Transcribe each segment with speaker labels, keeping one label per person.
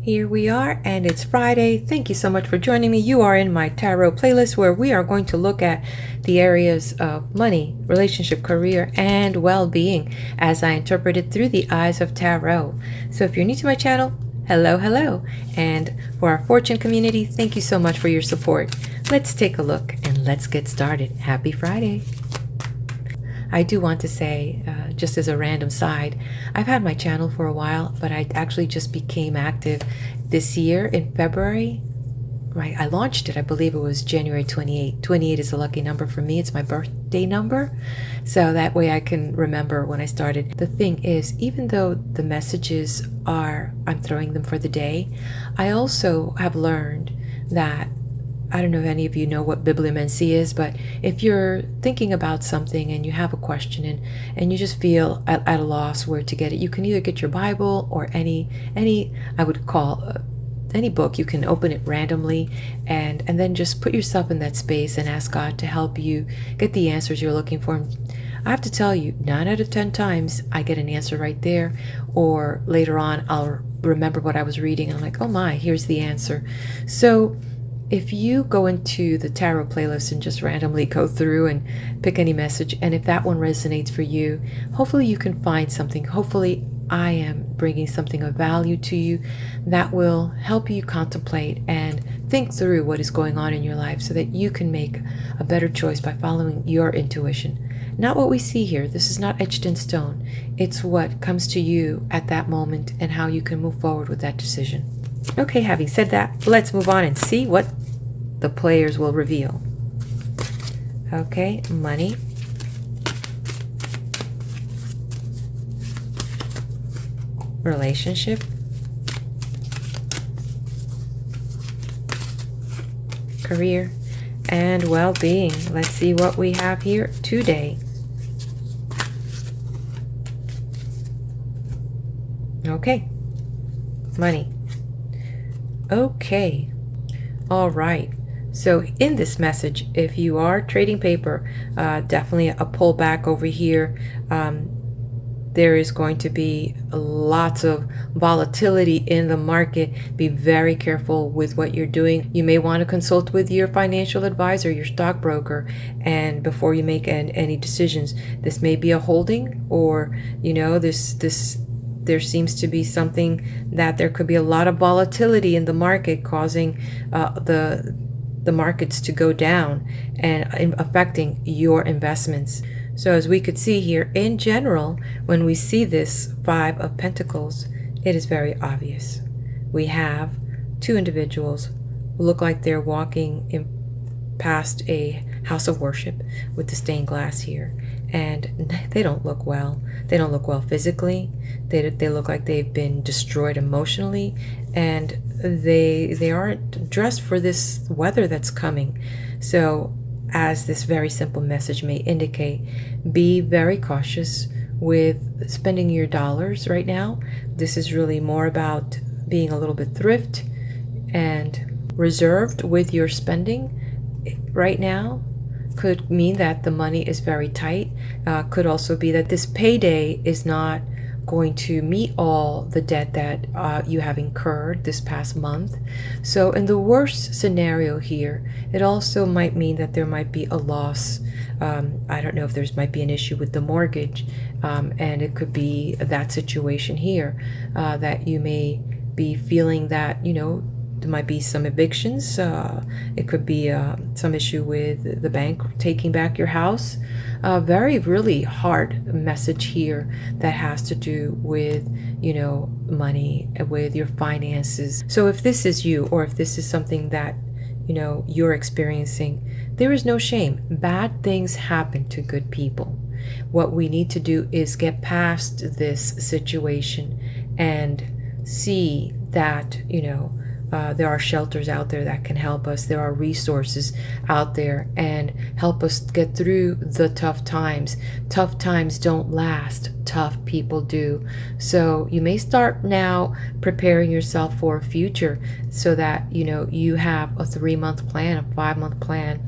Speaker 1: Here we are, and it's Friday. Thank you so much for joining me. You are in my tarot playlist where we are going to look at the areas of money, relationship, career, and well-being as I interpret it through the eyes of tarot. So if you're new to my channel, hello. And for our fortune community, thank you so much for your support. Let's take a look and let's get started. Happy Friday. I do want to say, just as a random side, I've had my channel for a while, but I actually just became active this year in February. Right, I launched it, I believe it was January 28. 28 is a lucky number for me. It's my birthday number. So that way I can remember when I started. The thing is, even though the messages I'm throwing them for the day, I also have learned that I don't know if any of you know what bibliomancy is, but if you're thinking about something and you have a question and you just feel at a loss where to get it, you can either get your Bible or any I would call any book. You can open it randomly and then just put yourself in that space and ask God to help you get the answers you're looking for. I have to tell you, 9 out of 10 times I get an answer right there, or later on I'll remember what I was reading and I'm like, oh my, here's the answer. So if you go into the tarot playlist and just randomly go through and pick any message, and if that one resonates for you, hopefully you can find something. Hopefully I am bringing something of value to you that will help you contemplate and think through what is going on in your life so that you can make a better choice by following your intuition. Not what we see here. This is not etched in stone. It's what comes to you at that moment and how you can move forward with that decision. Okay, having said that, let's move on and see what the players will reveal. Okay, money, relationship, career, and well-being. Let's see what we have here today. Okay, money. Okay, all right. So in this message, if you are trading paper, definitely a pullback over here. There is going to be lots of volatility in the market. Be very careful with what you're doing. You may want to consult with your financial advisor, your stockbroker, and before you make any decisions. This may be a holding, or there seems to be something that there could be a lot of volatility in the market, causing the markets to go down and affecting your investments. So as we could see here, in general, when we see this 5 of Pentacles, it is very obvious. We have 2 individuals who look like they're walking past a house of worship with the stained glass here, and they don't look well. They don't look well physically. They look like they've been destroyed emotionally, and they aren't dressed for this weather that's coming. So as this very simple message may indicate, be very cautious with spending your dollars right now. This is really more about being a little bit thrift and reserved with your spending right now. Could mean that the money is very tight. Could also be that this payday is not going to meet all the debt that you have incurred this past month. So in the worst scenario here, it also might mean that there might be a loss. I don't know if there's might be an issue with the mortgage, and it could be that situation here, that you may be feeling that, there might be some evictions. It could be some issue with the bank taking back your house. Really hard message here that has to do with, money, with your finances. So if this is you, or if this is something that, you're experiencing, there is no shame. Bad things happen to good people. What we need to do is get past this situation and see that, there are shelters out there that can help us. There are resources out there and help us get through the tough times. Tough times don't last. Tough people do. So you may start now preparing yourself for a future so that, you have a 3-month plan, a 5-month plan.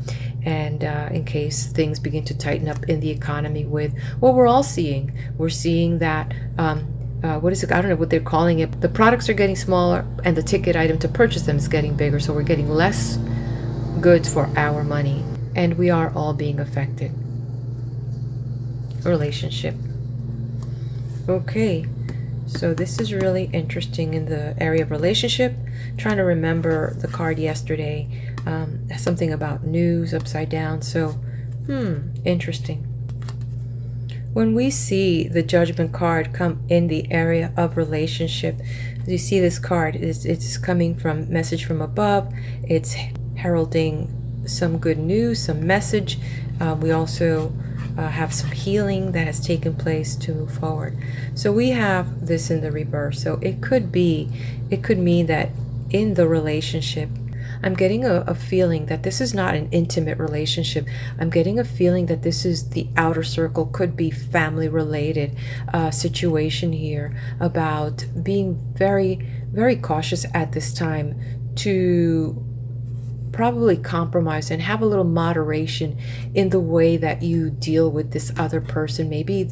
Speaker 1: And in case things begin to tighten up in the economy with what we're all seeing. We're seeing that what is it? I don't know what they're calling it. The products are getting smaller and the ticket item to purchase them is getting bigger. So we're getting less goods for our money, and we are all being affected. Relationship. Okay, so this is really interesting in the area of relationship. Trying to remember the card yesterday. Something about news upside down. So, interesting. When we see the Judgment card come in the area of relationship, you see this card, it's coming from message from above. It's heralding some good news, some message. We also have some healing that has taken place to move forward. So we have this in the reverse. So it could mean that in the relationship, I'm getting a feeling that this is not an intimate relationship. I'm getting a feeling that this is the outer circle, could be family related situation here, about being very, very cautious at this time to probably compromise and have a little moderation in the way that you deal with this other person. Maybe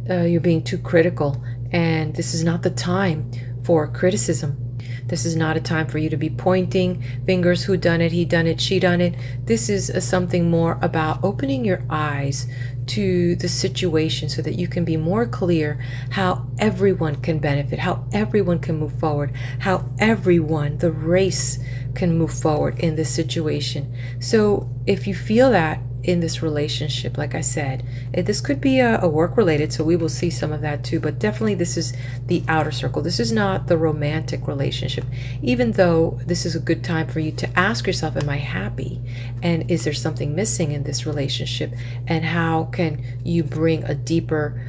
Speaker 1: you're being too critical, and this is not the time for criticism. This is not a time for you to be pointing fingers, who done it, he done it, she done it. This is something more about opening your eyes to the situation so that you can be more clear how everyone can benefit, how everyone can move forward, how everyone, the race, can move forward in this situation. So if you feel that in this relationship, like I said, this could be a work related, so we will see some of that too, but definitely this is the outer circle. This is not the romantic relationship, even though this is a good time for you to ask yourself, am I happy? And is there something missing in this relationship? And how can you bring a deeper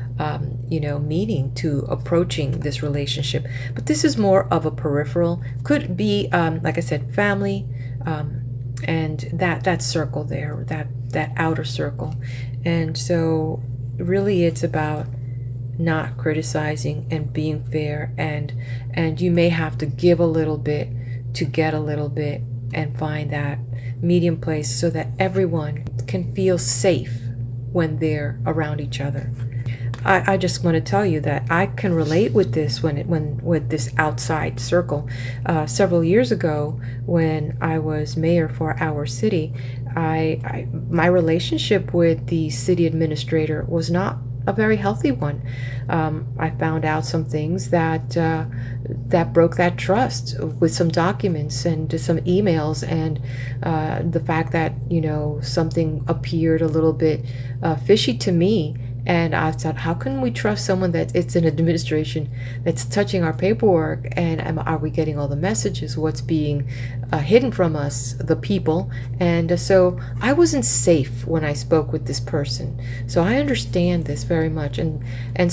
Speaker 1: meaning to approaching this relationship? But this is more of a peripheral, could be like I said, family, and that circle there, that outer circle. And so really it's about not criticizing and being fair, and you may have to give a little bit to get a little bit, and find that medium place so that everyone can feel safe when they're around each other. I just want to tell you that I can relate with this with this outside circle. Several years ago, when I was mayor for our city, my relationship with the city administrator was not a very healthy one. I found out some things that broke that trust with some documents and some emails, and the fact that something appeared a little bit fishy to me. And I thought, how can we trust someone that it's an administration that's touching our paperwork? And are we getting all the messages? What's being hidden from us, the people? And so I wasn't safe when I spoke with this person. So I understand this very much. And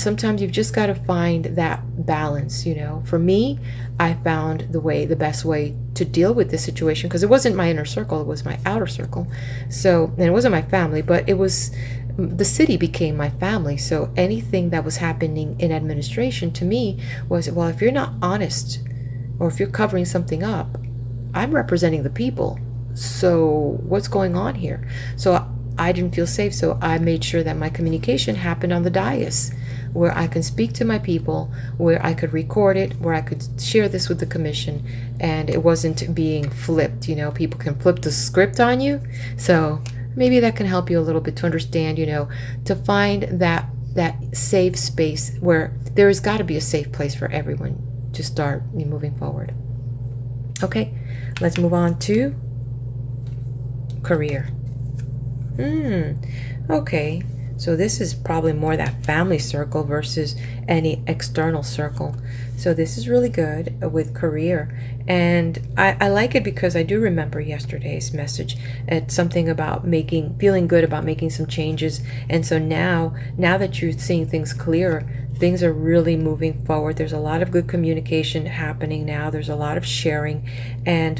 Speaker 1: sometimes you've just got to find that balance. For me, I found the best way to deal with this situation, because it wasn't my inner circle, it was my outer circle. So, and it wasn't my family, but it was, the city became my family. So anything that was happening in administration to me was, well, if you're not honest, or if you're covering something up, I'm representing the people. So what's going on here? So I didn't feel safe. So I made sure that my communication happened on the dais, where I can speak to my people, where I could record it, where I could share this with the commission, and it wasn't being flipped. People can flip the script on you. So maybe that can help you a little bit to understand, to find that safe space where there has got to be a safe place for everyone to start moving forward. Okay, let's move on to career. Okay, so this is probably more that family circle versus any external circle. So this is really good with career. And I like it because I do remember yesterday's message. It's something about feeling good about making some changes. And so now that you're seeing things clearer, things are really moving forward. There's a lot of good communication happening now. There's a lot of sharing and,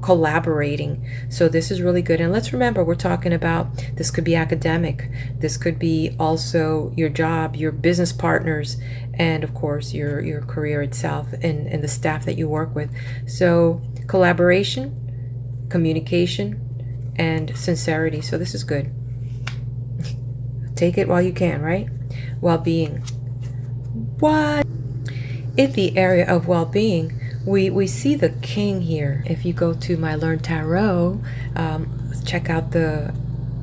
Speaker 1: collaborating. So this is really good. And let's remember, we're talking about, this could be academic. This could be also your job, your business partners, and of course your career itself and the staff that you work with. So collaboration, communication, and sincerity. So this is good. Take it while you can, right? Well-being. What? in the area of well-being, we see the king here. If you go to my Learn Tarot, check out the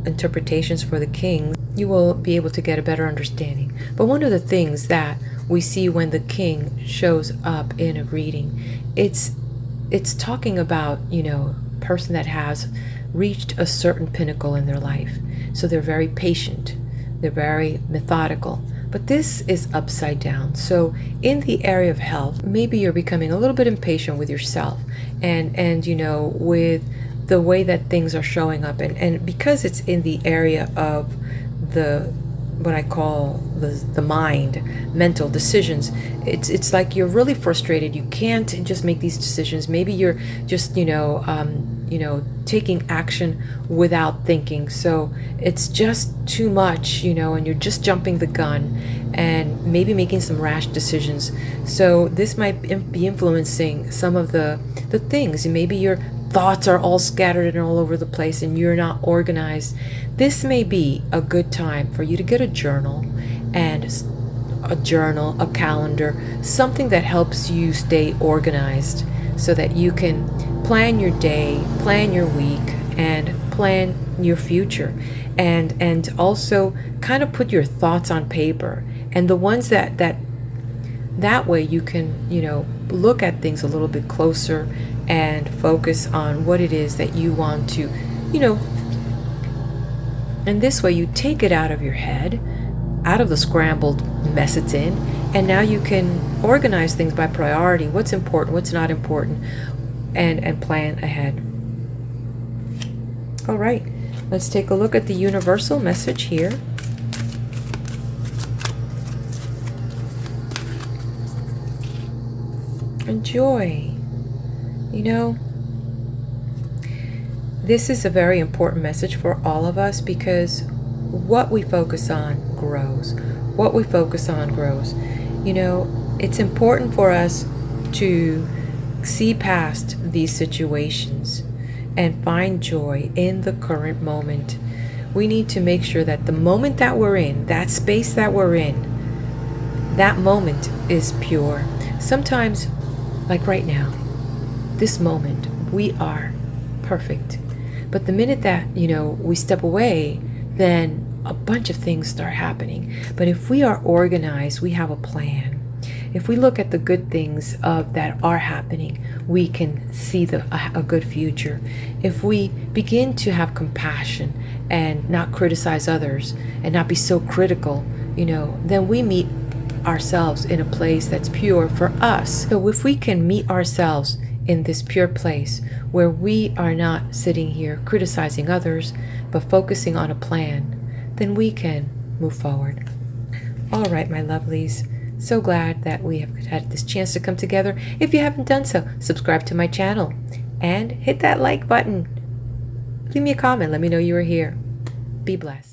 Speaker 1: interpretations for the king, you will be able to get a better understanding. But one of the things that we see when the king shows up in a reading, it's talking about, person that has reached a certain pinnacle in their life. So they're very patient, they're very methodical. But this is upside down. So in the area of health, maybe you're becoming a little bit impatient with yourself and with the way that things are showing up. And because it's in the area of what I call the mind, mental decisions, it's like you're really frustrated. You can't just make these decisions. Maybe you're just taking action without thinking. So it's just too much, and you're just jumping the gun and maybe making some rash decisions. So this might be influencing some of the things. And maybe your thoughts are all scattered and all over the place and you're not organized. This may be a good time for you to get a journal, a calendar, something that helps you stay organized so that you can plan your day, plan your week, and plan your future. And also kind of put your thoughts on paper. And the ones that way you can, look at things a little bit closer and focus on what it is that you want to, and this way you take it out of your head, out of the scrambled mess it's in, and now you can organize things by priority, what's important, what's not important, and plan ahead. All right, let's take a look at the universal message here. Enjoy. This is a very important message for all of us because what we focus on grows. What we focus on grows. It's important for us to see past these situations and find joy in the current moment. We need to make sure that the moment that we're in, that space that we're in, that moment is pure. Sometimes, like right now, this moment, we are perfect. But the minute that, we step away, then a bunch of things start happening. But if we are organized, we have a plan. If we look at the good things that are happening, we can see a good future. If we begin to have compassion and not criticize others and not be so critical, then we meet ourselves in a place that's pure for us. So if we can meet ourselves in this pure place where we are not sitting here criticizing others, but focusing on a plan, then we can move forward. All right, my lovelies. So glad that we have had this chance to come together. If you haven't done so, subscribe to my channel and hit that like button. Leave me a comment. Let me know you were here. Be blessed.